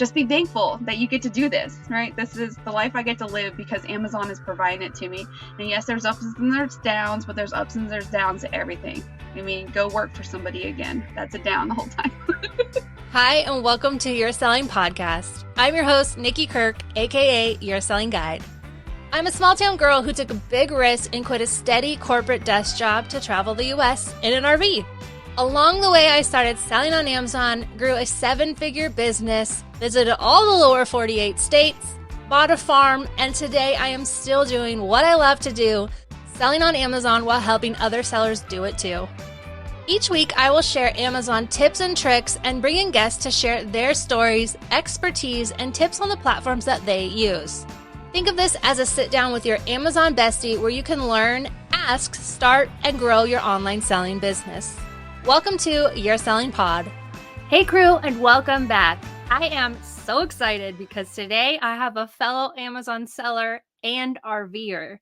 just be thankful that you get to do this, right? This is the life I get to live because Amazon is providing it to me. And yes, there's ups and there's downs, but there's ups and there's downs to everything. I mean, go work for somebody again. That's a down the whole time. Hi, and welcome to Your Selling Podcast. I'm your host, Nikki Kirk, aka Your Selling Guide. I'm a small town girl who took a big risk and quit a steady corporate desk job to travel the US in an RV. Along the way, I started selling on Amazon, grew a 7-figure business, visited all the lower 48 states, bought a farm, and today I am still doing what I love to do, selling on Amazon while helping other sellers do it too. Each week, I will share Amazon tips and tricks and bring in guests to share their stories, expertise, and tips on the platforms that they use. Think of this as a sit down with your Amazon bestie where you can learn, ask, start, and grow your online selling business. Welcome to Your Selling Pod. Hey crew, and welcome back. I am so excited because today I have a fellow Amazon seller and RVer.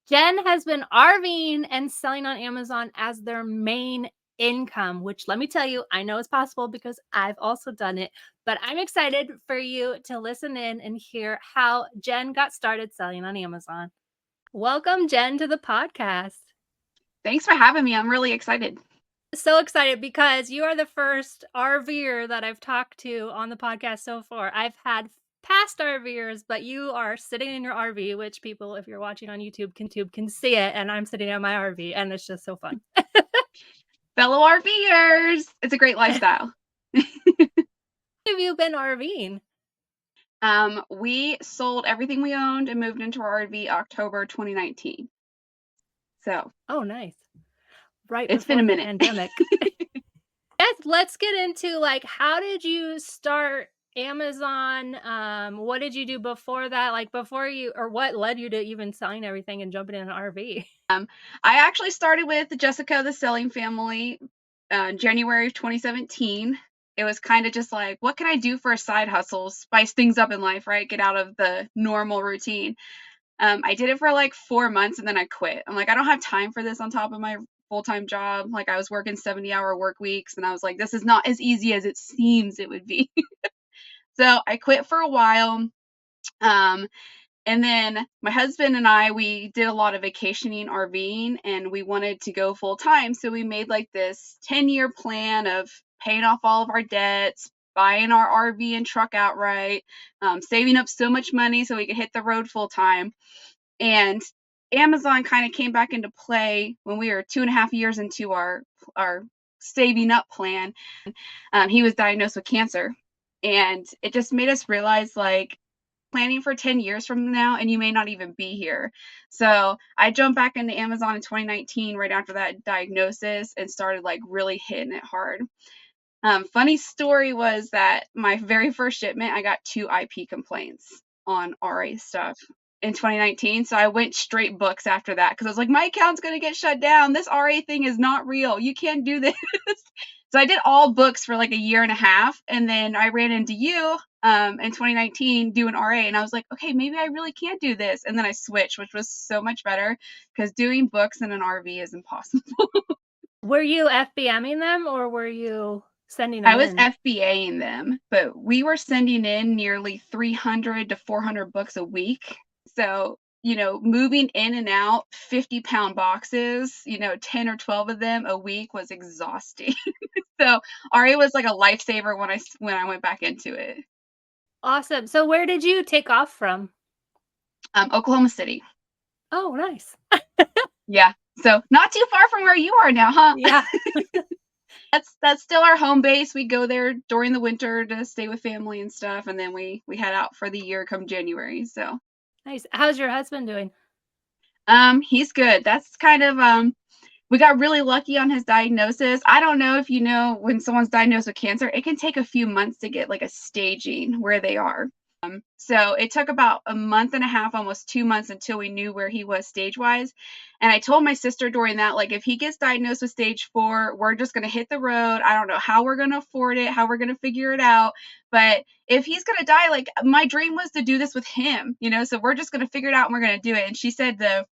Jen has been RVing and selling on Amazon as their main income, which let me tell you, I know it's possible because I've also done it, but I'm excited for you to listen in and hear how Jen got started selling on Amazon. Welcome, Jen, to the podcast. Thanks for having me. I'm really excited. So excited because you are the first RVer that I've talked to on the podcast so far. I've had past RVers, but you are sitting in your RV, which people, if you're watching on YouTube, can see it. And I'm sitting in my RV, and it's just so fun. Fellow RVers, it's a great lifestyle. Have you been RVing? We sold everything we owned and moved into our RV October 2019. So, oh, nice. Right. It's been a minute. Pandemic. Yes, let's get into how did you start Amazon? What did you do before that? What led you to even selling everything and jumping in an RV? I actually started with Jessica, the Selling Family, January of 2017. It was kind of just like, what can I do for a side hustle? Spice things up in life, right? Get out of the normal routine. I did it for 4 months and then I quit. I'm like, I don't have time for this on top of my full-time job. I was working 70-hour work weeks and I was like, this is not as easy as it seems it would be. So I quit for a while. And then my husband and I, we did a lot of vacationing, RVing, and we wanted to go full time. So we made this 10-year plan of paying off all of our debts, buying our RV and truck outright, saving up so much money so we could hit the road full time. And Amazon kind of came back into play when we were 2.5 years into our saving up plan. He was diagnosed with cancer, and it just made us realize planning for 10 years from now and you may not even be here. So I jumped back into Amazon in 2019 right after that diagnosis and started really hitting it hard. Funny story was that my very first shipment, I got 2 IP complaints on RA stuff in 2019. So I went straight books after that because I was like, my account's going to get shut down. This RA thing is not real. You can't do this. So I did all books for 1.5 years. And then I ran into you in 2019 doing RA. And I was like, okay, maybe I really can't do this. And then I switched, which was so much better because doing books in an RV is impossible. Were you FBMing them or were you sending them I was in? FBAing them, but we were sending in nearly 300 to 400 books a week. So, moving in and out 50-pound boxes, 10 or 12 of them a week was exhausting. So RA was like a lifesaver when I went back into it. Awesome. So where did you take off from? Oklahoma City. Oh, nice. Yeah. So not too far from where you are now, huh? Yeah. That's still our home base. We go there during the winter to stay with family and stuff, and then we head out for the year come January. So nice. How's your husband doing? He's good. That's kind of we got really lucky on his diagnosis. I don't know if you know when someone's diagnosed with cancer, it can take a few months to get a staging where they are. So it took about 1.5 months, almost 2 months until we knew where he was stage-wise. And I told my sister during that, if he gets diagnosed with stage 4, we're just going to hit the road. I don't know how we're going to afford it, how we're going to figure it out. But if he's going to die, my dream was to do this with him, so we're just going to figure it out and we're going to do it. And she said the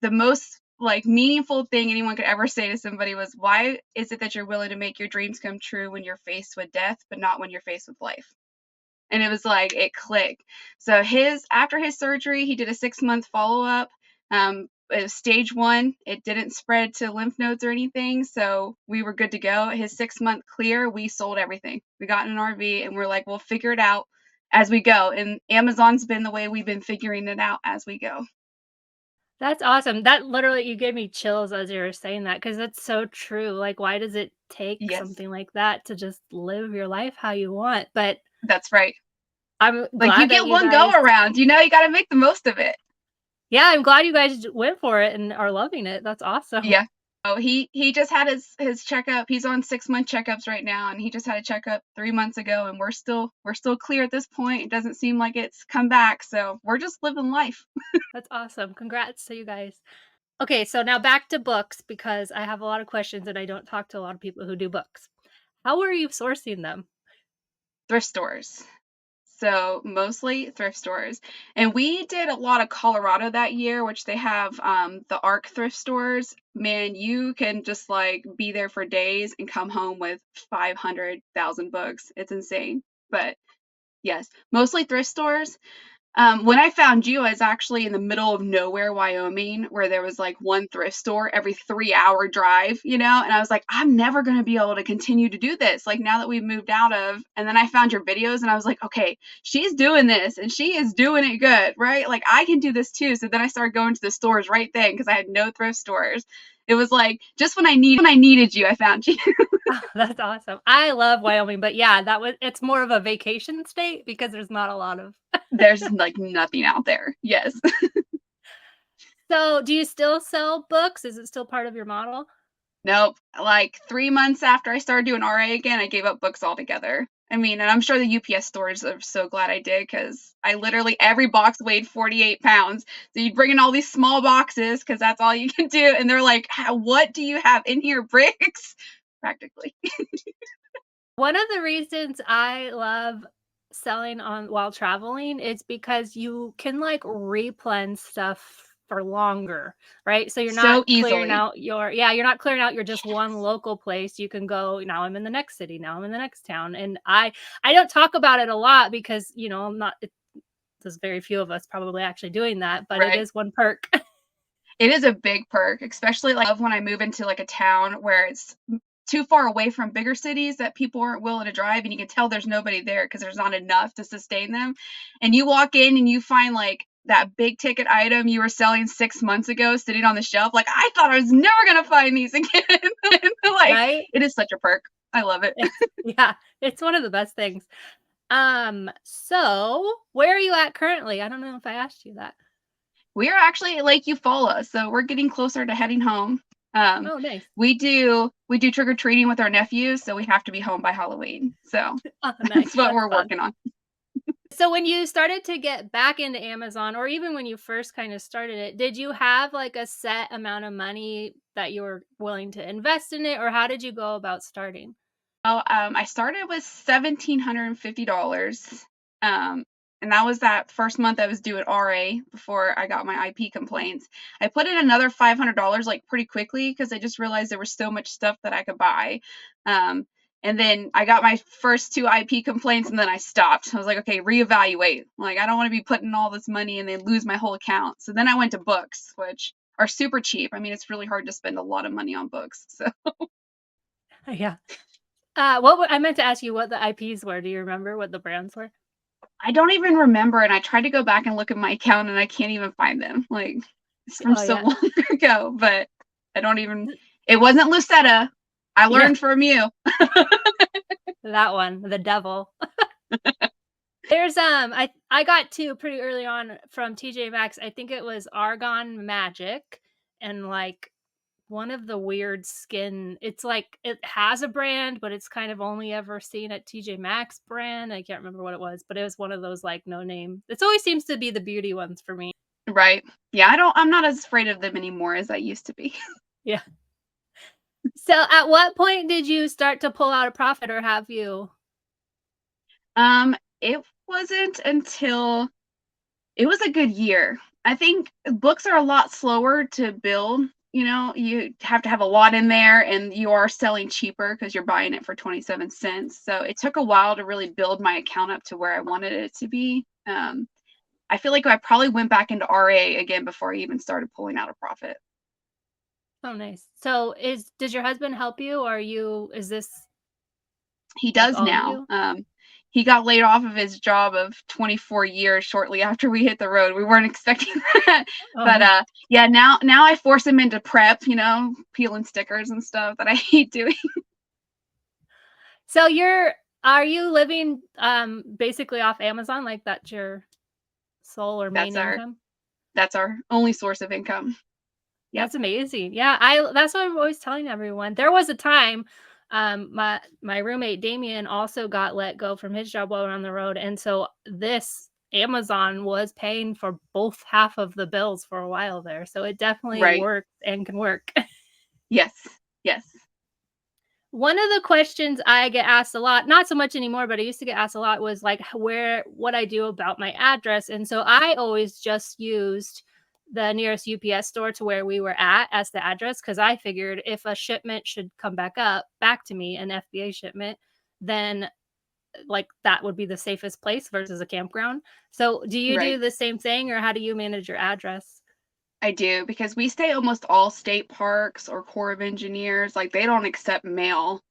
most meaningful thing anyone could ever say to somebody was, why is it that you're willing to make your dreams come true when you're faced with death, but not when you're faced with life? And it was like, it clicked. So after his surgery, he did a 6-month follow-up. It was stage 1. It didn't spread to lymph nodes or anything, so we were good to go. His 6-month clear, we sold everything. We got in an RV, and we're like, we'll figure it out as we go. And Amazon's been the way we've been figuring it out as we go. That's awesome. That literally, you gave me chills as you were saying that, because that's so true. Like, why does it take Yes, something like that to just live your life how you want? But that's right. I'm Like, you glad that get you one go guys around, you got to make the most of it. yeah, I'm glad you guys went for it and are loving it. That's awesome. Yeah. Oh, he just had his checkup. He's on 6-month checkups right now, and he just had a checkup 3 months ago, and we're still clear at this point. It doesn't seem like it's come back, so we're just living life. That's awesome. Congrats to you guys. Okay, so now back to books, because I have a lot of questions and I don't talk to a lot of people who do books. How are you sourcing them? Thrift stores. So mostly thrift stores. And we did a lot of Colorado that year, which they have the ARC thrift stores. Man, you can just like be there for days and come home with 500,000 books. It's insane. But yes, mostly thrift stores. When I found you, I was actually in the middle of nowhere, Wyoming, where there was like one thrift store every 3-hour drive, and I was like, I'm never going to be able to continue to do this. Like now that we've moved out of, and then I found your videos and I was like, okay, she's doing this and she is doing it good, right? Like I can do this too. So then I started going to the stores right then because I had no thrift stores. It was like just when I needed you, I found you. Oh, that's awesome. I love Wyoming, but yeah, it's more of a vacation state because there's not a lot of There's like nothing out there. Yes. So, do you still sell books? Is it still part of your model? Nope. Like 3 months after I started doing RA again, I gave up books altogether. I mean, and I'm sure the UPS stores are so glad I did because I literally, every box weighed 48 pounds. So you'd bring in all these small boxes because that's all you can do. And they're like, what do you have in here? Bricks? Practically. One of the reasons I love selling on while traveling is because you can like replens stuff for longer, right? So you're not So clearing easily. out you're not clearing out your just one local place. You can go, now I'm in the next city, now I'm in the next town. And I don't talk about it a lot because, I'm not there's very few of us probably actually doing that, but it Right. is one perk. It is a big perk, especially like when I move into like a town where it's too far away from bigger cities that people aren't willing to drive, and you can tell there's nobody there because there's not enough to sustain them. And you walk in and you find like that big ticket item you were selling 6 months ago sitting on the shelf. Like I thought I was never gonna find these again. Like Right? it is such a perk. I love it. Yeah, it's one of the best things. So where are you at currently? I don't know if I asked you that. We are actually at Lake Eufaula, so we're getting closer to heading home. Um, Oh, nice. we do trick or treating with our nephews, so we have to be home by Halloween. So Oh, that's nice. what That's we're fun. working on. So when you started to get back into Amazon, or even when you first kind of started it, did you have like a set amount of money that you were willing to invest in it, or how did you go about starting? Oh, I started with $1,750. And that was that first month I was doing RA before I got my IP complaints. I put in another $500 like pretty quickly because I just realized there was so much stuff that I could buy. And then I got my first 2 IP complaints and then I stopped. I was like, okay, reevaluate. Like, I don't want to be putting all this money and then lose my whole account. So then I went to books, which are super cheap. I mean, it's really hard to spend a lot of money on books. So Yeah. I meant to ask you what the IPs were. Do you remember what the brands were? I don't even remember. And I tried to go back and look at my account and I can't even find them. Like, it's from Oh so yeah. long ago, but I don't even, it wasn't Lucetta. I Yeah, learned from you. that one, the devil. There's I got 2 pretty early on from TJ Maxx. I think it was Argon Magic and like one of the weird skin. It's like it has a brand, but it's kind of only ever seen at TJ Maxx brand. I can't remember what it was, but it was one of those like no name. It always seems to be the beauty ones for me. Right. Yeah, I'm not as afraid of them anymore as I used to be. Yeah. So at what point did you start to pull out a profit, or have you? It wasn't until it was a good year. I think books are a lot slower to build you have to have a lot in there, and you are selling cheaper because you're buying it for 27 cents. So it took a while to really build my account up to where I wanted it to be. I feel like I probably went back into RA again before I even started pulling out a profit. Oh, nice. So does your husband help you, or is this He like does all now. you? He got laid off of his job of 24 years shortly after we hit the road. We weren't expecting that. Oh, But no. yeah, now I force him into prep, peeling stickers and stuff that I hate doing. So are you living basically off Amazon? Like that's your sole or main income? That's our only source of income. Yep. That's amazing. Yeah, that's what I'm always telling everyone. There was a time, my roommate Damien also got let go from his job while we were on the road, and so this Amazon was paying for both half of the bills for a while there. So it definitely Right. works and can work. Yes. Yes. One of the questions I get asked a lot, not so much anymore, but I used to get asked a lot, was like what I do about my address. And so I always just used the nearest UPS store to where we were at as the address, because I figured if a shipment should come back to me, an FBA shipment, then like that would be the safest place versus a campground. So do you Right. do the same thing, or how do you manage your address? I do, because we stay almost all state parks or Corps of Engineers. Like, they don't accept mail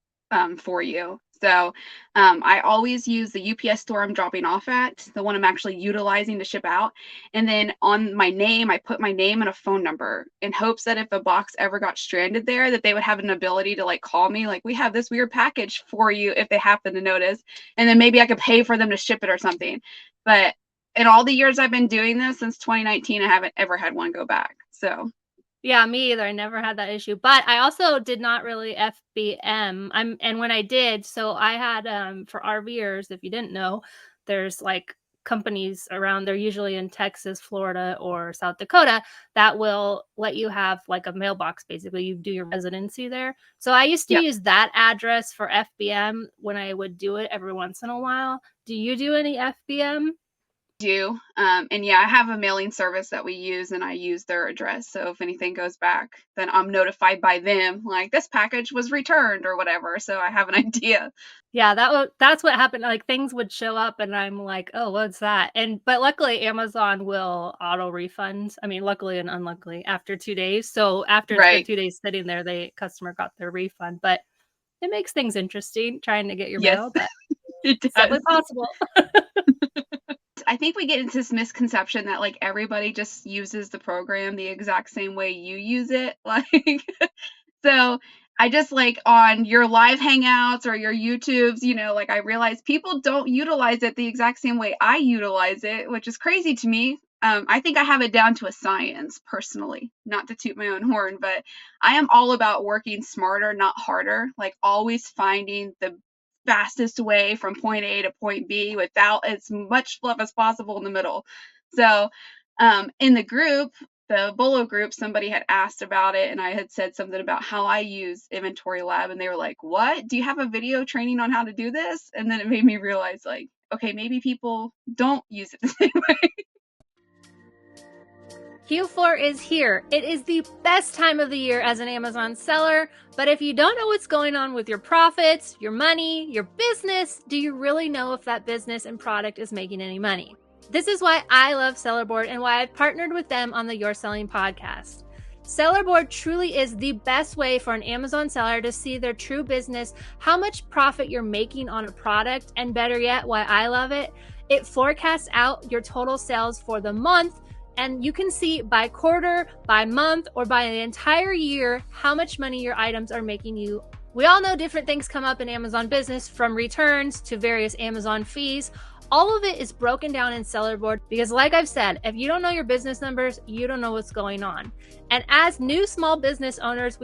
for you. So I always use the UPS store I'm dropping off at, the one I'm actually utilizing to ship out. And then on my name, I put my name and a phone number in hopes that if a box ever got stranded there, that they would have an ability to like call me, like, we have this weird package for you, if they happen to notice. And then maybe I could pay for them to ship it or something. But in all the years I've been doing this since 2019, I haven't ever had one go back. So Yeah, me either. I never had that issue. But I also did not really FBM. And when I did, so I had for RVers, if you didn't know, there's like companies around, they're usually in Texas, Florida, or South Dakota, that will let you have like a mailbox. Basically, you do your residency there. So I used to yeah. use that address for FBM when I would do it every once in a while. Do you do any FBM? Do. And yeah, I have a mailing service that we use, and I use their address. So if anything goes back, then I'm notified by them, like, this package was returned or whatever. So I have an idea. Yeah, that's what happened. Like things would show up and I'm like, "Oh, what's that?" But luckily Amazon will auto refund. I mean, luckily and unluckily after 2 days. So after it's been Right. 2 days sitting there, the customer got their refund. But it makes things interesting trying to get your Yes, mail, but it it's does. definitely possible. I think we get into this misconception that like everybody just uses the program the exact same way you use it. Like, so I just like on your live hangouts or your YouTubes, like I realize people don't utilize it the exact same way I utilize it, which is crazy to me. I think I have it down to a science personally, not to toot my own horn, but I am all about working smarter, not harder, like always finding the fastest way from point A to point B without as much fluff as possible in the middle. So in the group, the Bolo group, somebody had asked about it, and I had said something about how I use Inventory Lab, and they were like, "What? Do you have a video training on how to do this?" And then it made me realize, like, okay, maybe people don't use it the same way. Q4 is here. It is the best time of the year as an Amazon seller, but if you don't know what's going on with your profits, your money, your business, do you really know if that business and product is making any money? This is why I love Sellerboard and why I've partnered with them on the Your Selling podcast. Sellerboard truly is the best way for an Amazon seller to see their true business, how much profit you're making on a product, and better yet, why I love it, it forecasts out your total sales for the month, and you can see by quarter, by month, or by the entire year how much money your items are making you. We all know different things come up in Amazon business, from returns to various Amazon fees. All of it is broken down in Sellerboard because, like I've said, if you don't know your business numbers, you don't know what's going on. And as new small business owners,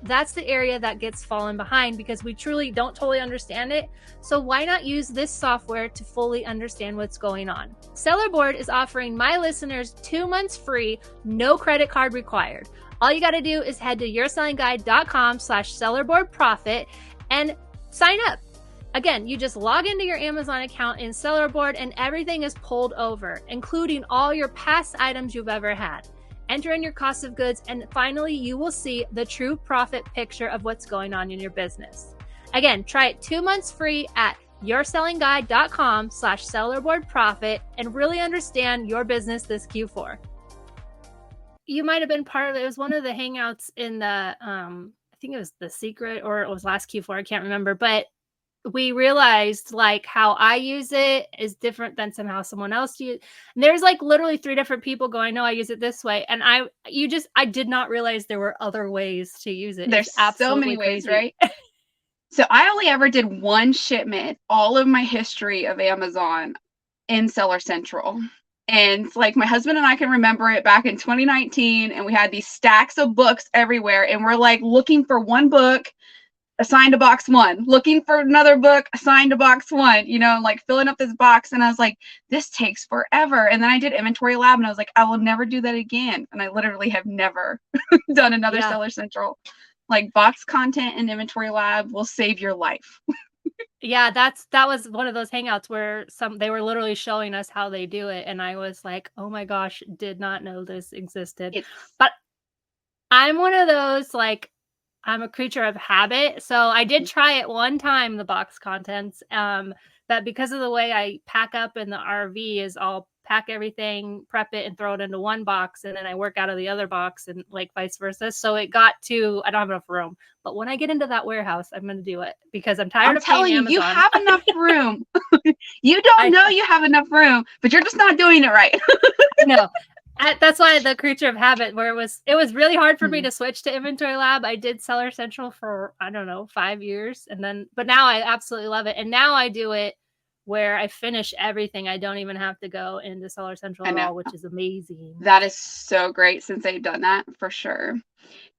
that's the area that gets fallen behind because we truly don't totally understand it. So why not use this software to fully understand what's going on? Sellerboard is offering my listeners 2 months free, no credit card required. All you got to do is head to yoursellingguide.com/sellerboardprofit and sign up. Again, you just log into your Amazon account in Sellerboard and everything is pulled over, including all your past items you've ever had. enter in your cost of goods, and finally, you will see the true profit picture of what's going on in your business. Again, try it 2 months free at yoursellingguide.com/sellerboardprofit and really understand your business this Q4. You might have been part of it. It was one of the hangouts in the, I think it was The Secret or it was last Q4. I can't remember, but we realized like how I use it is different than somehow someone else uses. And there's like literally 3 different people going, no, I use it this way. And I did not realize there were other ways to use it. There's It's so many absolutely ways, crazy. right? So I only ever did one shipment, all of my history of Amazon in Seller Central. And like my husband and I can remember it back in 2019, and we had these stacks of books everywhere, and we're like looking for one book assigned to box 1, looking for another book assigned to box 1, you know, like filling up this box. And I was like, this takes forever. And then I did Inventory Lab, and I was like, I will never do that again. And I literally have never done another Seller Central. Like box content and Inventory Lab will save your life. Yeah, that was one of those hangouts where they were literally showing us how they do it, and I was like, "Oh my gosh, did not know this existed." But I'm one of those, like, I'm a creature of habit, so I did try it one time, the box contents, but because of the way I pack up in the RV is I'll pack everything, prep it, and throw it into one box, and then I work out of the other box and, like, vice versa, so it got to I don't have enough room, but when I get into that warehouse, I'm gonna do it because I'm tired of paying Amazon. I'm telling you, you have enough room. You don't know you have enough room, but you're just not doing it right. No. That's why the creature of habit, where it was really hard for me to switch to Inventory Lab. I did Seller Central for, I don't know, 5 years. But now I absolutely love it. And now I do it where I finish everything. I don't even have to go into Seller Central at all, which is amazing. That is so great since they've done that for sure.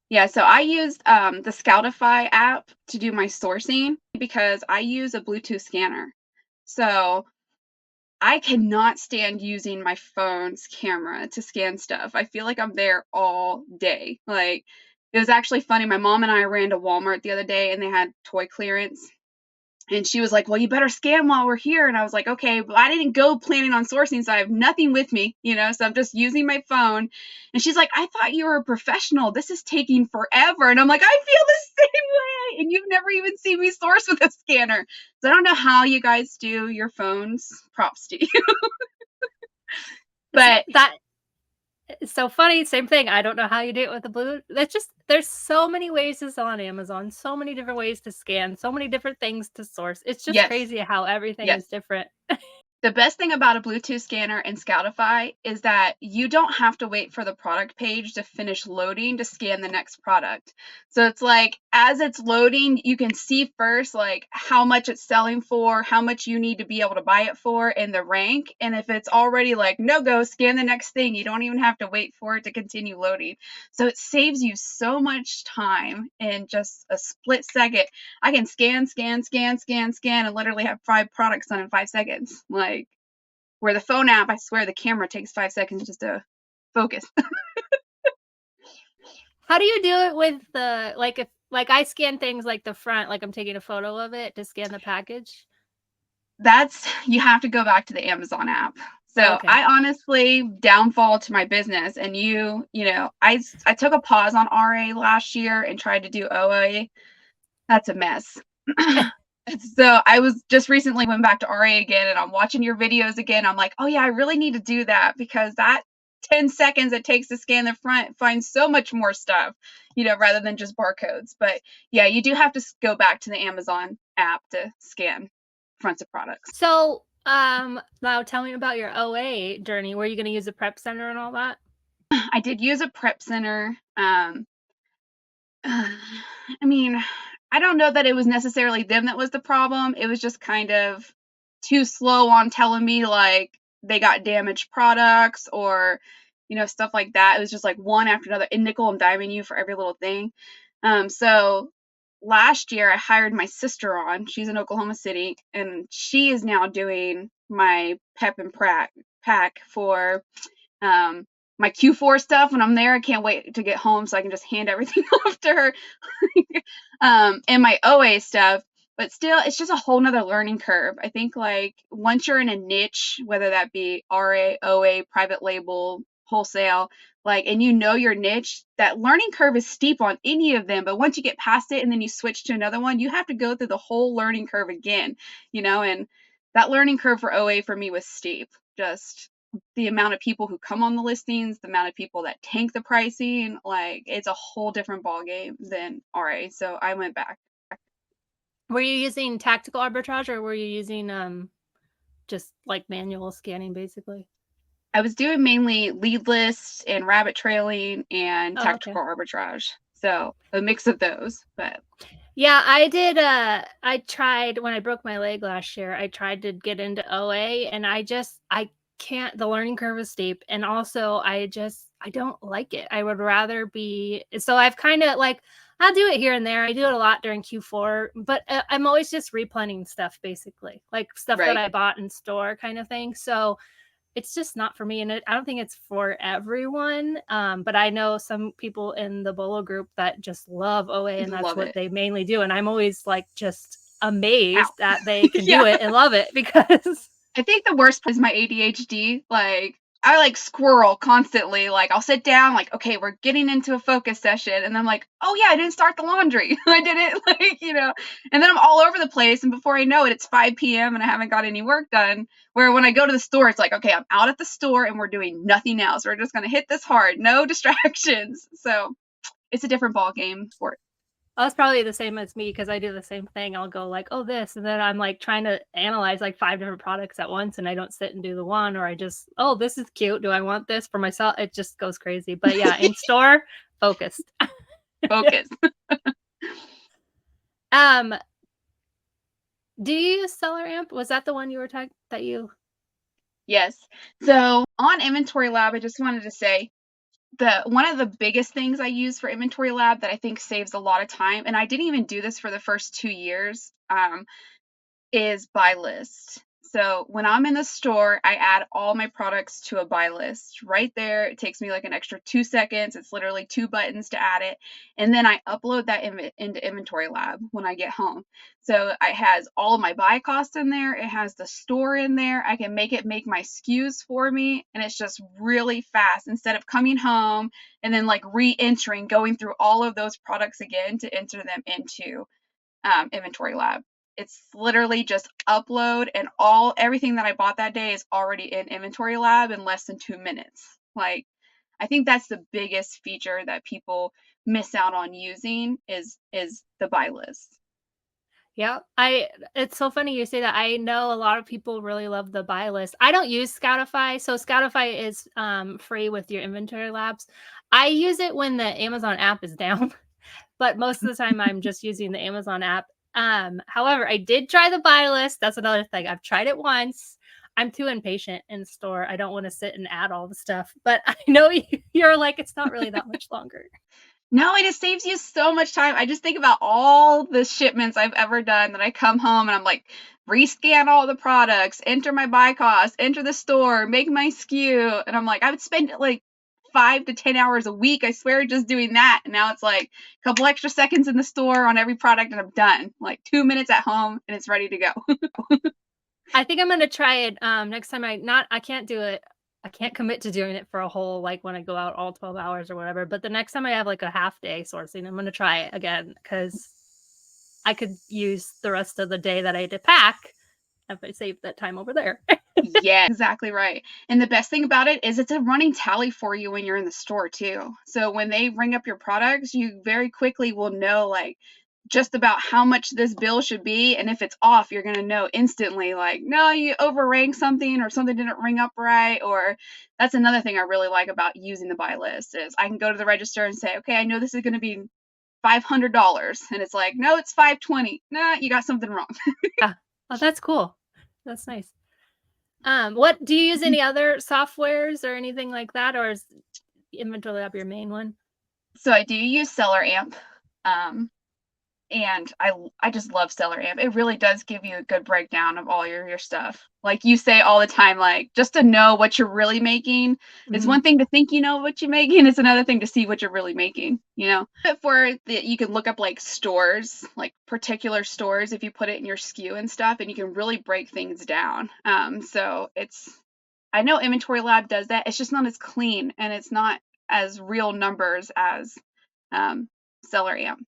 Yeah, so I used the Scoutify app to do my sourcing because I use a Bluetooth scanner. So I cannot stand using my phone's camera to scan stuff. I feel like I'm there all day. Like, it was actually funny. My mom and I ran to Walmart the other day, and they had toy clearance. And she was like, well, you better scan while we're here. And I was like, okay, but I didn't go planning on sourcing, so I have nothing with me, you know, so I'm just using my phone. And she's like, I thought you were a professional. This is taking forever. And I'm like, I feel the same way. And you've never even seen me source with a scanner. So I don't know how you guys do your phones. Props to you. But it's so funny. Same thing. I don't know how you do it with the Bluetooth. That's just, there's so many ways to sell on Amazon, so many different ways to scan, so many different things to source. It's just crazy how everything is different. The best thing about a Bluetooth scanner and Scoutify is that you don't have to wait for the product page to finish loading to scan the next product. So it's like, as it's loading, you can see first, like, how much it's selling for, how much you need to be able to buy it for, and the rank. And if it's already like, no go, scan the next thing, you don't even have to wait for it to continue loading. So it saves you so much time in just a split second. I can scan, and literally have 5 products done in 5 seconds. Like, where the phone app, I swear the camera takes 5 seconds just to focus. How do you do it with the, like, if, like, I scan things like the front, like I'm taking a photo of it to scan the package? You have to go back to the Amazon app. So I honestly, downfall to my business, and you know, I took a pause on RA last year and tried to do OA. That's a mess. So I was just recently went back to RA again, and I'm watching your videos again. I'm like, oh yeah, I really need to do that, because that 10 seconds it takes to scan the front finds so much more stuff, you know, rather than just barcodes. But yeah, you do have to go back to the Amazon app to scan fronts of products. So now tell me about your OA journey. Were you going to use a prep center and all that? I did use a prep center. I mean, I don't know that it was necessarily them that was the problem. It was just kind of too slow on telling me, like, they got damaged products or, you know, stuff like that. It was just like one after another, and nickel and diming you for every little thing. So last year I hired my sister on. She's in Oklahoma City, and she is now doing my pep and pack for my Q4 stuff when I'm there. I can't wait to get home so I can just hand everything off to her. And my OA stuff. But still, it's just a whole nother learning curve. I think, like, once you're in a niche, whether that be RA, OA, private label, wholesale, like, and you know your niche, that learning curve is steep on any of them. But once you get past it and then you switch to another one, you have to go through the whole learning curve again, and that learning curve for OA for me was steep. Just the amount of people who come on the listings, the amount of people that tank the pricing, like, it's a whole different ball game than RA. So I went back. Were you using tactical arbitrage, or were you using just like manual scanning basically? I was doing mainly lead lists and rabbit trailing and Oh, okay. tactical arbitrage. So a mix of those, but Yeah, I did. I tried when I broke my leg last year. I tried to get into OA, and I can't. The learning curve is steep, and also I don't like it. I would rather be. So I've kind of like I'll do it here and there. I do it a lot during Q4, but I'm always just replenning stuff, basically, like stuff that right. I bought in store, kind of thing. So it's just not for me, and I don't think it's for everyone. But I know some people in the Bolo group that just love OA, and that's Love what it. they mainly do. And I'm always like just Ow. amazed that they can Yeah. do it and love it because I think the worst part is my ADHD. Like, I like squirrel constantly. Like, I'll sit down, like, okay, we're getting into a focus session. And I'm like, oh, yeah, I didn't start the laundry. I didn't, like, and then I'm all over the place. And before I know it, it's 5 p.m. and I haven't got any work done. Where when I go to the store, it's like, okay, I'm out at the store and we're doing nothing else. We're just going to hit this hard. No distractions. So it's a different ball game for it. oh, it's probably the same as me because I do the same thing. I'll go like, oh, this, and then I'm like trying to analyze like 5 different products at once, and I don't sit and do the one, or I just, oh, this is cute. Do I want this for myself? It just goes crazy. But yeah, in store, focused. Focus. Do you use Seller Amp? Was that the one you were talking that you? Yes. So on Inventory Lab, I just wanted to say, one of the biggest things I use for Inventory Lab that I think saves a lot of time, and I didn't even do this for the first 2 years, is buy list. So when I'm in the store, I add all my products to a buy list right there. It takes me like an extra 2 seconds. It's literally 2 buttons to add it. And then I upload that into Inventory Lab when I get home. So it has all of my buy costs in there. It has the store in there. I can make it make my SKUs for me. And it's just really fast instead of coming home and then like re-entering, going through all of those products again to enter them into Inventory Lab. It's literally just upload, and everything that I bought that day is already in Inventory Lab in less than 2 minutes. Like, I think that's the biggest feature that people miss out on using is the buy list. Yeah, it's so funny you say that. I know a lot of people really love the buy list. I don't use Scoutify. So Scoutify is free with your Inventory Labs. I use it when the Amazon app is down, but most of the time I'm just using the Amazon app. However, I did try the buy list. That's another thing. I've tried it once. I'm too impatient in store. I don't want to sit and add all the stuff, but I know you're like, it's not really that much longer. No, it just saves you so much time. I just think about all the shipments I've ever done that I come home and I'm like, rescan all the products, enter my buy cost, enter the store, make my SKU. And I'm like, I would spend like 5 to 10 hours a week, I swear, just doing that. And now it's like a couple extra seconds in the store on every product and I'm done. Like 2 minutes at home and it's ready to go. I think I'm going to try it next time. I can't do it. I can't commit to doing it for a whole, like when I go out all 12 hours or whatever. But the next time I have like a half day sourcing, I'm going to try it again because I could use the rest of the day that I had to pack if I saved that time over there. Yeah, exactly right. And the best thing about it is it's a running tally for you when you're in the store too. So when they ring up your products, you very quickly will know like just about how much this bill should be. And if it's off, you're going to know instantly like, no, you overranked something or something didn't ring up right. Or that's another thing I really like about using the buy list is I can go to the register and say, okay, I know this is going to be $500. And it's like, no, it's $520. Nah, you got something wrong. Yeah. Oh, that's cool. That's nice. What do you use any other softwares or anything like that? Or is Inventory Lab your main one? So I do use Seller Amp. And I just love Seller Amp. It really does give you a good breakdown of all your stuff. Like you say all the time, like just to know what you're really making. It's one thing to think you know what you're making. It's another thing to see what you're really making, But you can look up like stores, like particular stores if you put it in your SKU and stuff, and you can really break things down. So I know Inventory Lab does that. It's just not as clean and it's not as real numbers as seller am.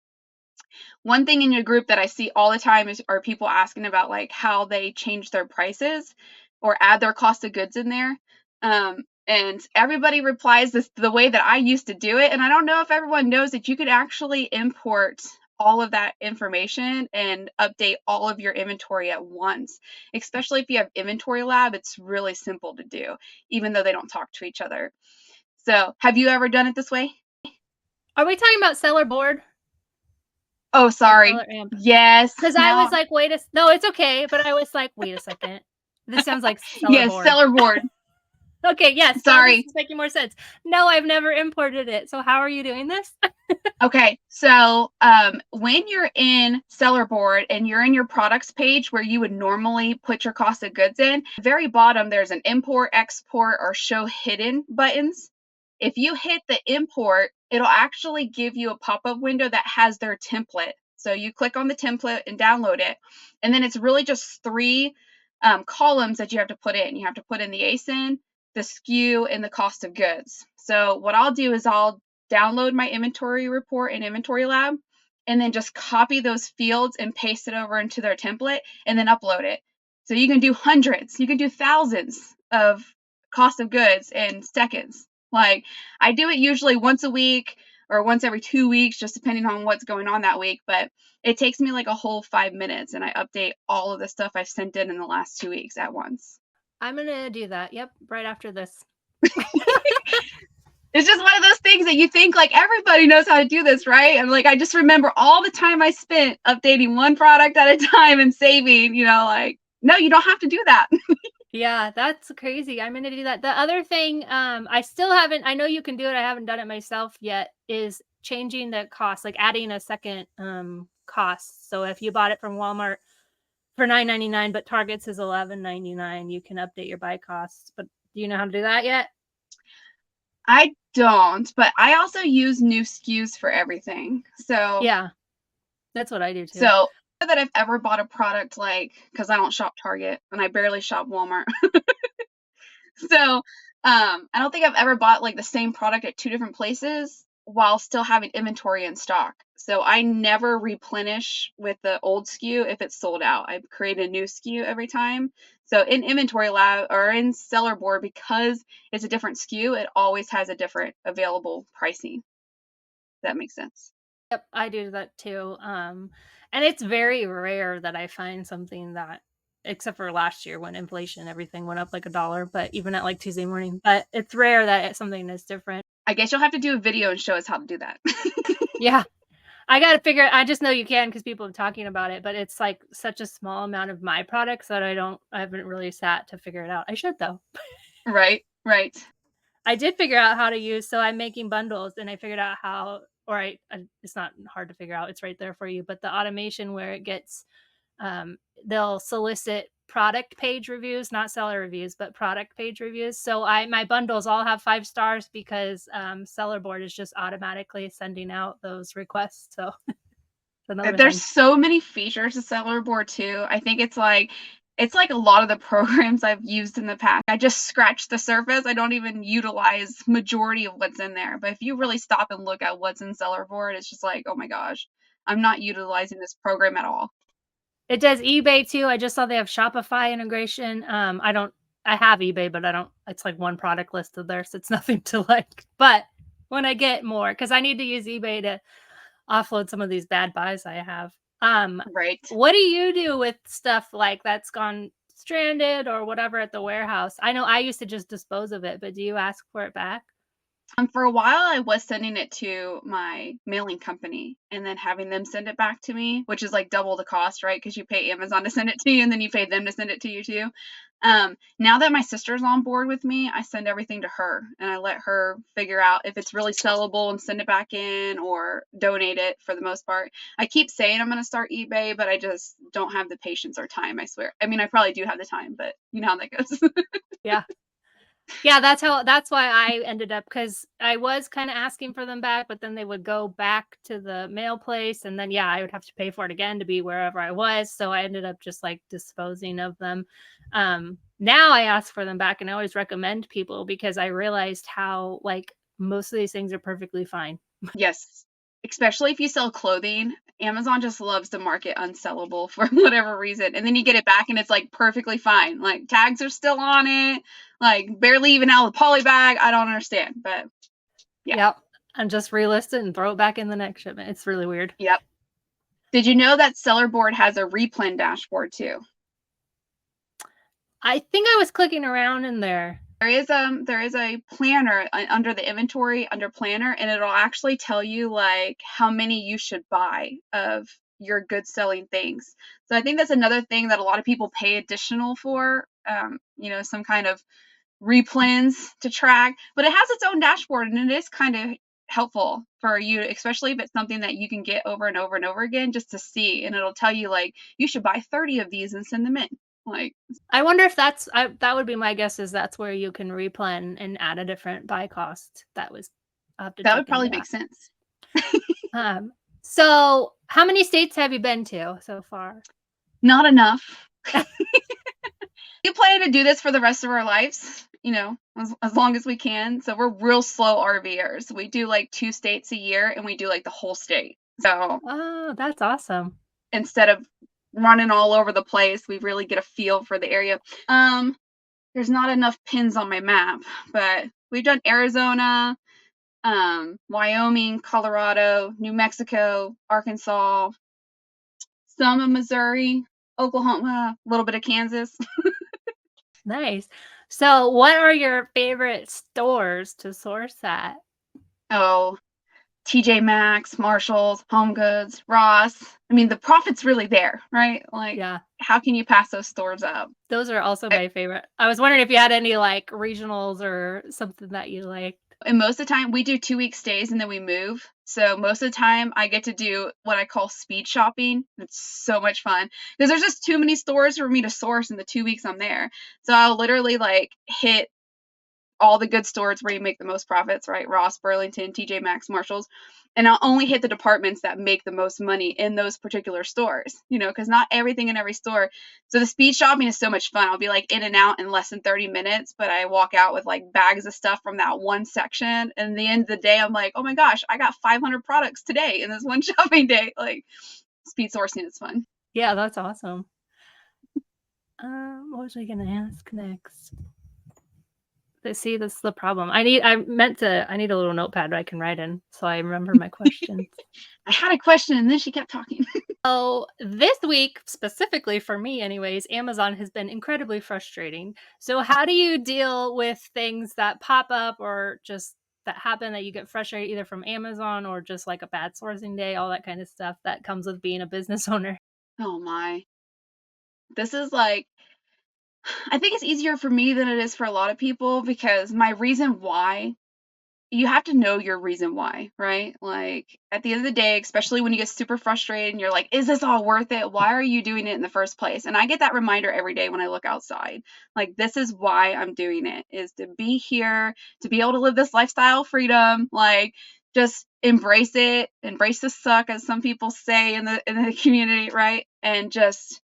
One thing in your group that I see all the time are people asking about like how they change their prices or add their cost of goods in there. And everybody replies the way that I used to do it. And I don't know if everyone knows that you could actually import all of that information and update all of your inventory at once. Especially if you have Inventory Lab, it's really simple to do, even though they don't talk to each other. So have you ever done it this way? Are we talking about sellerboard? Oh, sorry. Yes. Because I was like, no, it's okay. But I was like, wait a second. This sounds like sellerboard. Yes, sellerboard. Okay, yes. Sorry. This is making more sense. No, I've never imported it. So how are you doing this? Okay, so when you're in sellerboard and you're in your products page where you would normally put your cost of goods in, at the very bottom there's an import, export, or show hidden buttons. If you hit the import, it'll actually give you a pop-up window that has their template. So you click on the template and download it, and then it's really just 3 columns that you have to put in. You have to put in the ASIN, the SKU, and the cost of goods. So what I'll do is I'll download my inventory report in Inventory Lab and then just copy those fields and paste it over into their template and then upload it. So you can do hundreds, you can do thousands of cost of goods in seconds. Like I do it usually once a week or once every 2 weeks, just depending on what's going on that week. But it takes me like a whole 5 minutes and I update all of the stuff I've sent in the last 2 weeks at once. I'm going to do that. Yep. Right after this. It's just one of those things that you think like everybody knows how to do this, right? And like I just remember all the time I spent updating one product at a time and saving, like, no, you don't have to do that. Yeah, that's crazy. I'm going to do that. The other thing, I still haven't, I know you can do it. I haven't done it myself yet, is changing the cost, like adding a second cost. So if you bought it from Walmart for $9.99, but Target's is $11.99, you can update your buy costs. But do you know how to do that yet? I don't, but I also use new SKUs for everything. So yeah, that's what I do too. So that I've ever bought a product because I don't shop Target and I barely shop Walmart. So I don't think I've ever bought like the same product at 2 different places while still having inventory in stock. So I never replenish with the old SKU if it's sold out. I create a new SKU every time. So in Inventory Lab or in sellerboard, because it's a different SKU, it always has a different available pricing. That makes sense. Yep, I do that too. And it's very rare that I find something that, except for last year when inflation, everything went up like $1, but even at like Tuesday morning, but it's rare that something is different. I guess you'll have to do a video and show us how to do that. Yeah. I got to figure I just know you can because people are talking about it, but it's like such a small amount of my products that I haven't really sat to figure it out. I should though. Right. I did figure out how to use, so I'm making bundles and I figured out how, it's not hard to figure out. It's right there for you, but the automation where it gets, they'll solicit product page reviews, not seller reviews, but product page reviews. So my bundles all have 5 stars because sellerboard is just automatically sending out those requests. So there's so many features to sellerboard too. I think it's like a lot of the programs I've used in the past. I just scratched the surface. I don't even utilize majority of what's in there. But if you really stop and look at what's in sellerboard, it's just like, oh my gosh, I'm not utilizing this program at all. It does eBay too. I just saw they have Shopify integration. I have eBay, but I don't, it's like one product listed there. So it's nothing to like, but when I get more, cause I need to use eBay to offload some of these bad buys I have. Right. What do you do with stuff like that's gone stranded or whatever at the warehouse? I know I used to just dispose of it, but do you ask for it back? For a while, I was sending it to my mailing company and then having them send it back to me, which is like double the cost, right? Because you pay Amazon to send it to you and then you pay them to send it to you too. Now that my sister's on board with me, I send everything to her and I let her figure out if it's really sellable and send it back in or donate it for the most part. I keep saying I'm going to start eBay, but I just don't have the patience or time, I swear. I mean, I probably do have the time, but you know how that goes. Yeah. Yeah, that's why I ended up, because I was kind of asking for them back, but then they would go back to the mail place and then, I would have to pay for it again to be wherever I was. So I ended up just like disposing of them. Now I ask for them back and I always recommend people because I realized how like most of these things are perfectly fine. Yes. Especially if you sell clothing, Amazon just loves to mark it unsellable for whatever reason. And then you get it back and it's like perfectly fine. Like tags are still on it, like barely even out of the poly bag. I don't understand, but yeah. Yep. And just relist it and throw it back in the next shipment. It's really weird. Yep. Did you know that sellerboard has a replen dashboard too? I think I was clicking around in there. There is a planner under the inventory under planner, and it'll actually tell you like how many you should buy of your good selling things. So I think that's another thing that a lot of people pay additional for, some kind of replens to track, but it has its own dashboard, and it is kind of helpful for you, especially if it's something that you can get over and over and over again just to see, and it'll tell you like you should buy 30 of these and send them in. Like, I wonder if that would be my guess, is that's where you can replen and add a different buy cost. I'll have to that check would probably into make sense. that. So how many states have you been to so far? Not enough. We plan to do this for the rest of our lives, as long as we can. So we're real slow RVers. We do like 2 states a year, and we do like the whole state. So Oh, that's awesome. instead of running all over the place, we really get a feel for the area. There's not enough pins on my map, but we've done Arizona, Wyoming, Colorado, New Mexico, Arkansas, some of Missouri, Oklahoma, a little bit of Kansas. Nice. So what are your favorite stores to source at? Oh, TJ Maxx, Marshalls, Home Goods, Ross. I mean, the profit's really there, right? Like, Yeah, how can you pass those stores up? those are also my favorite. I was wondering if you had any like regionals or something that you liked. And most of the time, we do 2-week stays and then we move. So most of the time, I get to do what I call speed shopping. It's so much fun because there's just too many stores for me to source in the 2 weeks I'm there. So I'll literally like hit all the good stores where you make the most profits, right? Ross, Burlington, TJ Maxx, Marshalls. And I'll only hit the departments that make the most money in those particular stores, because not everything in every store. So the speed shopping is so much fun. I'll be like in and out in less than 30 minutes, but I walk out with like bags of stuff from that one section. And at the end of the day, I'm like, oh my gosh, I got 500 products today in this one shopping day. Like, speed sourcing is fun. Yeah, that's awesome. What was I going to ask next? See, this is the problem. I need a little notepad I can write in so I remember my questions. I had a question and then she kept talking. So this week, specifically for me anyways, Amazon has been incredibly frustrating. So how do you deal with things that pop up or just that happen that you get frustrated either from Amazon or just like a bad sourcing day, all that kind of stuff that comes with being a business owner? Oh my. This is like, I think it's easier for me than it is for a lot of people because my reason why, you have to know your reason why, right? Like at the end of the day, especially when you get super frustrated and you're like, is this all worth it? Why are you doing it in the first place? And I get that reminder every day when I look outside. Like, this is why I'm doing it, is to be here, to be able to live this lifestyle freedom. Like, just embrace it, embrace the suck, as some people say in the community, right? And just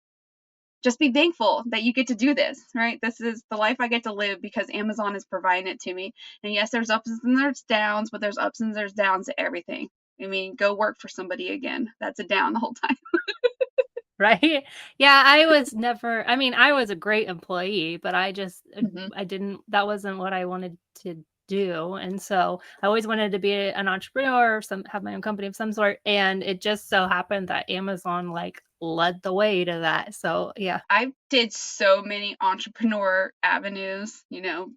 be thankful that you get to do this, right? This is the life I get to live because Amazon is providing it to me. And yes, there's ups and there's downs, but there's ups and there's downs to everything. I mean, go work for somebody again. That's a down the whole time. Right? Yeah, I was a great employee, but Mhm. that wasn't what I wanted to do. And so I always wanted to be an entrepreneur, have my own company of some sort. And it just so happened that Amazon like led the way to that. So yeah. I did so many entrepreneur avenues,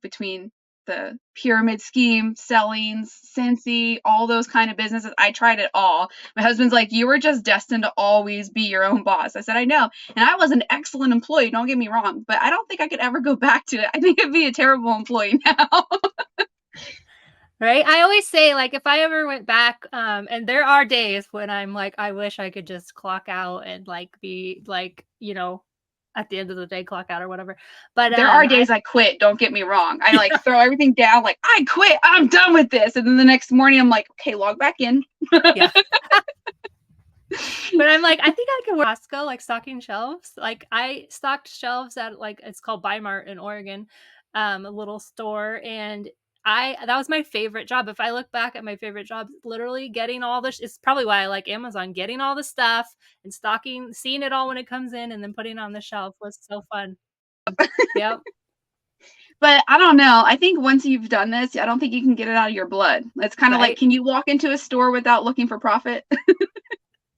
between the pyramid scheme, sellings, Scentsy, all those kind of businesses. I tried it all. My husband's like, you were just destined to always be your own boss. I said, I know. And I was an excellent employee, don't get me wrong, but I don't think I could ever go back to it. I think I'd be a terrible employee now. Right. I always say, like, if I ever went back, and there are days when I'm like, I wish I could just clock out and like be like, at the end of the day, clock out or whatever. But there are days I quit, don't get me wrong. I like throw everything down, like, I quit, I'm done with this. And then the next morning I'm like, okay, log back in. Yeah. But I'm like, I think I could work at Costco, like stocking shelves. Like I stocked shelves at like, it's called Bimart in Oregon, a little store. And that was my favorite job. If I look back at my favorite jobs, literally getting all this, it's probably why I like Amazon, getting all the stuff and stocking, seeing it all when it comes in and then putting it on the shelf was so fun. Yep. But I don't know. I think once you've done this, I don't think you can get it out of your blood. It's kind of like, Right. can you walk into a store without looking for profit?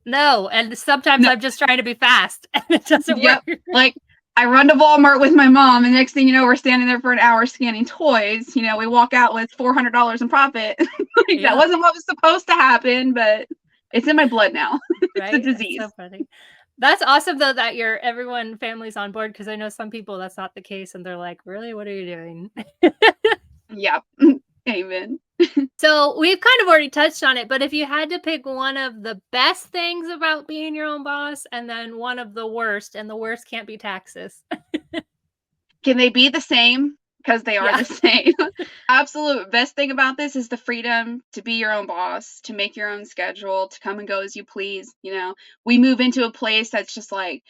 No. And sometimes No. I'm just trying to be fast and it doesn't Yep. work. Like, I run to Walmart with my mom, and next thing you know, we're standing there for an hour scanning toys. You know, we walk out with $400 in profit. Like, that Yeah. wasn't what was supposed to happen, but it's in my blood now. It's a Right. It's disease. so funny. That's awesome though that everyone family's on board, because I know some people that's not the case and they're like, really, what are you doing? Yep. Amen. So we've kind of already touched on it, but if you had to pick one of the best things about being your own boss and then one of the worst, and the worst can't be taxes. Can they be the same? Because they are Yeah. the same. Absolute best thing about this is the freedom to be your own boss, to make your own schedule, to come and go as you please. You know, we move into a place that's just like,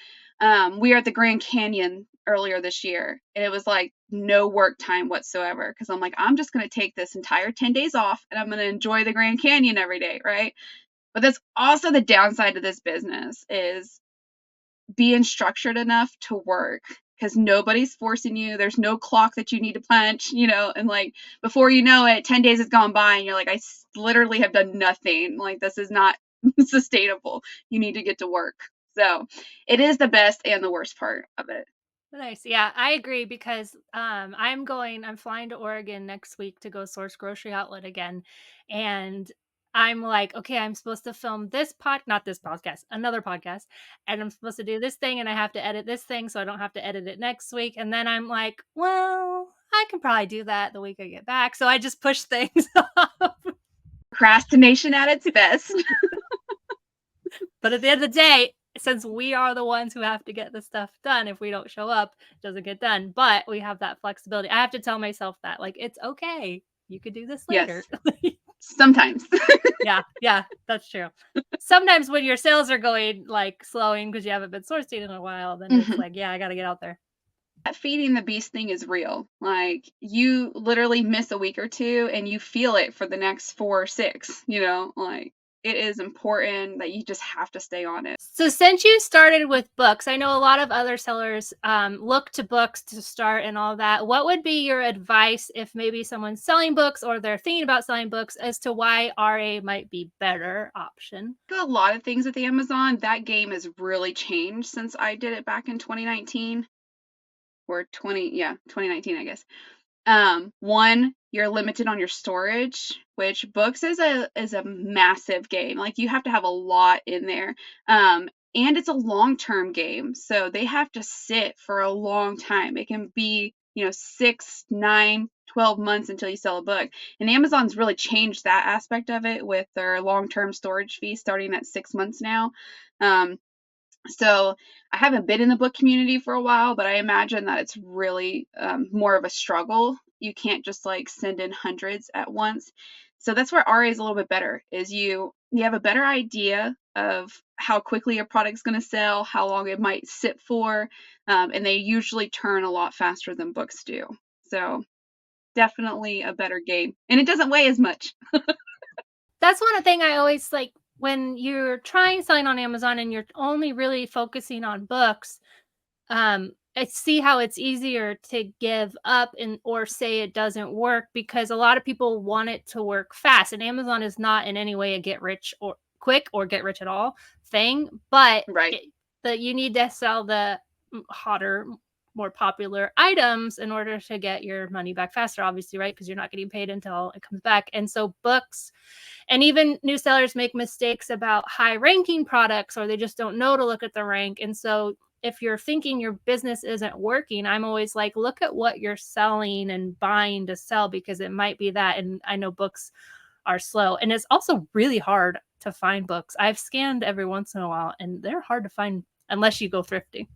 we are at the Grand Canyon earlier this year, and it was like no work time whatsoever. Because I'm like, I'm just going to take this entire 10 days off and I'm going to enjoy the Grand Canyon every day, right? But that's also the downside of this business, is being structured enough to work, because nobody's forcing you. There's no clock that you need to punch, you know, and like before you know it, 10 days has gone by and you're like, I literally have done nothing. Like, this is not sustainable. You need to get to work. So it is the best and the worst part of it. Nice. Yeah, I agree, because I'm flying to Oregon next week to go source Grocery Outlet again. And I'm like, okay, I'm supposed to film not this podcast, another podcast, and I'm supposed to do this thing and I have to edit this thing so I don't have to edit it next week. And then I'm like, well, I can probably do that the week I get back. So I just push things off. Procrastination at its best. But at the end of the day, since we are the ones who have to get the stuff done, if we don't show up, it doesn't get done. But we have that flexibility. I have to tell myself that, like, it's okay. You could do this later. Yes. Sometimes. Yeah, that's true. Sometimes when your sales are going like slowing because you haven't been sourcing in a while, then it's like, yeah, I got to get out there. That feeding the beast thing is real. Like, you literally miss a week or two and you feel it for the next 4 or 6, you know, like, it is important that you just have to stay on it. So since you started with books, I know a lot of other sellers look to books to start and all that. What would be your advice if maybe someone's selling books or they're thinking about selling books as to why RA might be better option? A lot of things with Amazon, that game has really changed since I did it back in 2019 or 2019, I guess. One, you're limited on your storage, which books is a massive game. Like, you have to have a lot in there. And it's a long-term game, so they have to sit for a long time. It can be, 6, 9, 12 months until you sell a book. And Amazon's really changed that aspect of it with their long-term storage fee starting at 6 months now. So I haven't been in the book community for a while, but I imagine that it's really more of a struggle. You can't just like send in hundreds at once. So that's where RA is a little bit better, is you have a better idea of how quickly a product's going to sell, how long it might sit for, and they usually turn a lot faster than books do. So definitely a better game. And it doesn't weigh as much. That's one thing I always like when you're trying selling on Amazon and you're only really focusing on books. I see how it's easier to give up or say it doesn't work, because a lot of people want it to work fast, and Amazon is not in any way a get rich or quick or get rich at all thing, but Right. you need to sell the hotter, more popular items in order to get your money back faster, obviously, right? Because you're not getting paid until it comes back. And so books, and even new sellers make mistakes about high ranking products, or they just don't know to look at the rank. And so if you're thinking your business isn't working, I'm always like, look at what you're selling and buying to sell, because it might be that. And I know books are slow, and it's also really hard to find books. I've scanned every once in a while and they're hard to find unless you go thrifting.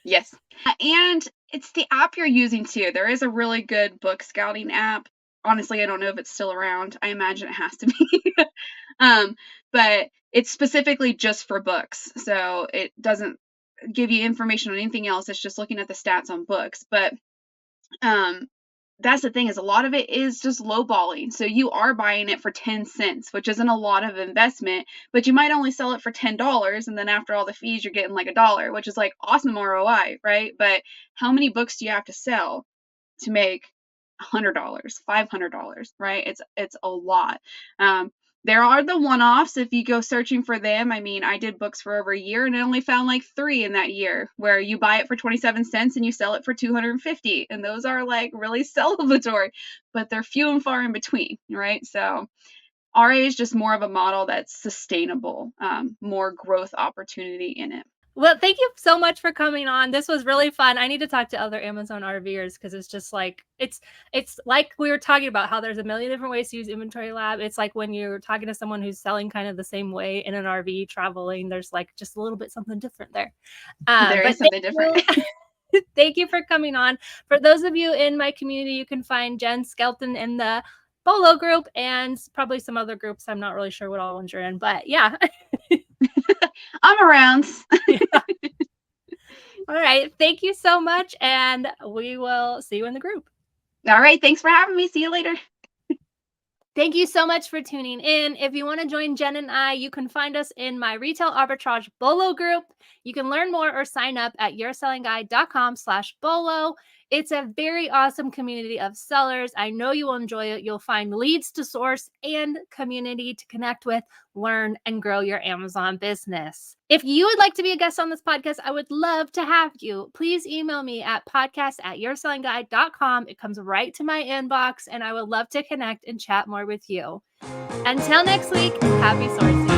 Yes. And it's the app you're using too. There is a really good book scouting app. Honestly, I don't know if it's still around. I imagine it has to be. But it's specifically just for books. So it doesn't give you information on anything else. It's just looking at the stats on books. But that's the thing, is a lot of it is just lowballing. So you are buying it for 10 cents, which isn't a lot of investment, but you might only sell it for $10. And then after all the fees, you're getting like $1, which is like awesome ROI, right? But how many books do you have to sell to make $100, $500, right? It's a lot. There are the one-offs if you go searching for them. I mean, I did books for over a year and I only found like 3 in that year where you buy it for 27 cents and you sell it for 250. And those are like really celebratory, but they're few and far in between, right? So RA is just more of a model that's sustainable, more growth opportunity in it. Well, thank you so much for coming on. This was really fun. I need to talk to other Amazon RVers because it's just like, it's like we were talking about how there's a million different ways to use Inventory Lab. It's like when you're talking to someone who's selling kind of the same way in an RV traveling, there's like just a little bit something different there. There is something different. Thank you for coming on. For those of you in my community, you can find Jen Skelton in the Bolo group and probably some other groups. I'm not really sure what all ones you're in, but yeah. I'm around. Yeah. All right. Thank you so much. And we will see you in the group. All right. Thanks for having me. See you later. Thank you so much for tuning in. If you want to join Jen and I, you can find us in my Retail Arbitrage Bolo group. You can learn more or sign up at yoursellingguide.com/bolo. It's a very awesome community of sellers. I know you will enjoy it. You'll find leads to source and community to connect with, learn, and grow your Amazon business. If you would like to be a guest on this podcast, I would love to have you. Please email me at podcast@yoursellingguide.com. It comes right to my inbox, and I would love to connect and chat more with you. Until next week, happy sourcing.